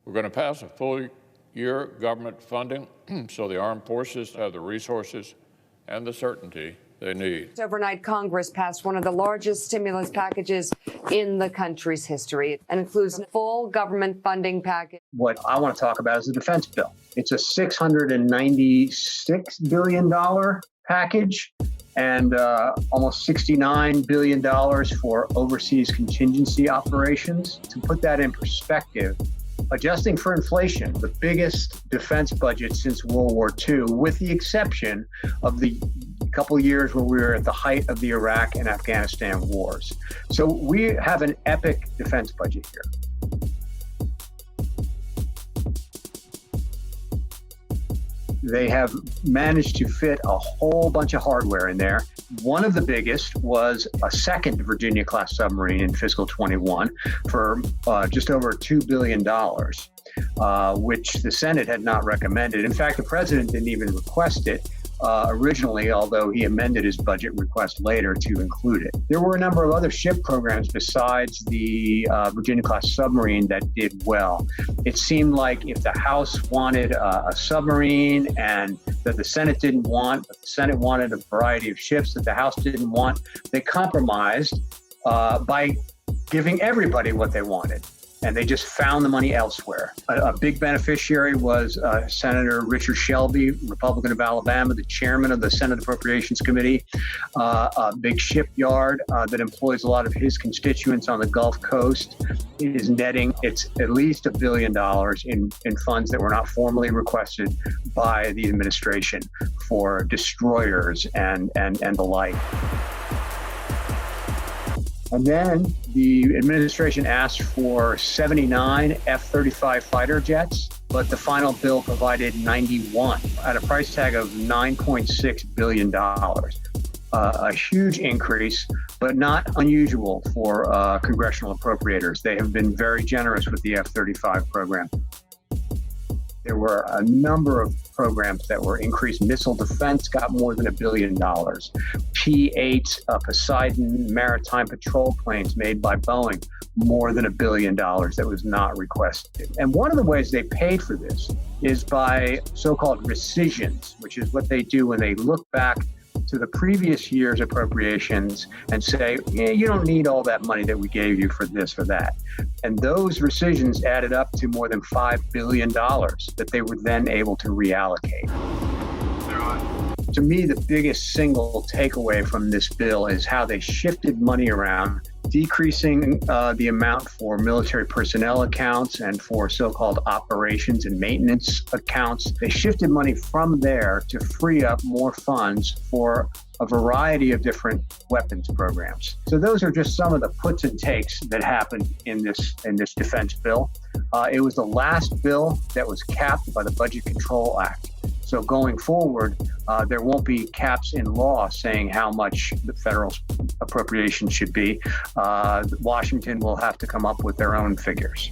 We're going to pass a full-year government funding so the armed forces have the resources and the certainty they need. Overnight, Congress passed one of the largest stimulus packages in the country's history and includes a full government funding package. What I want to talk about is the defense bill. It's a $696 billion package and almost $69 billion for overseas contingency operations. To put that in perspective, adjusting for inflation, the biggest defense budget since World War II, with the exception of the couple years where we were at the height of the Iraq and Afghanistan wars. So we have an epic defense budget here. They have managed to fit a whole bunch of hardware in there. One of the biggest was a second Virginia-class submarine in fiscal 21 for just over $2 billion, which the Senate had not recommended. In fact, the president didn't even request it originally, although he amended his budget request later to include it. There were a number of other ship programs besides the Virginia-class submarine that did well. It seemed like if the House wanted a submarine and that the Senate didn't want, but the Senate wanted a variety of ships that the House didn't want, they compromised by giving everybody what they wanted. And they just found the money elsewhere. A big beneficiary was Senator Richard Shelby, Republican of Alabama, the chairman of the Senate Appropriations Committee, a big shipyard that employs a lot of his constituents on the Gulf Coast. It is netting it's at least $1 billion in funds that were not formally requested by the administration for destroyers and the like. And then the administration asked for 79 F-35 fighter jets, but the final bill provided 91 at a price tag of $9.6 billion. A huge increase, but not unusual for congressional appropriators. They have been very generous with the F-35 program. There were a number of programs that were increased. Missile defense got more than $1 billion. P-8 Poseidon maritime patrol planes made by Boeing, more than $1 billion that was not requested. And one of the ways they paid for this is by so-called rescissions, which is what they do when they look back to the previous year's appropriations and say, yeah, you don't need all that money that we gave you for this or that. And those rescissions added up to more than $5 billion that they were then able to reallocate. To me, the biggest single takeaway from this bill is how they shifted money around, decreasing the amount for military personnel accounts and for so-called operations and maintenance accounts. They shifted money from there to free up more funds for a variety of different weapons programs. So those are just some of the puts and takes that happened in this defense bill. It was the last bill that was capped by the Budget Control Act. So going forward, there won't be caps in law saying how much the federal appropriation should be. Washington will have to come up with their own figures.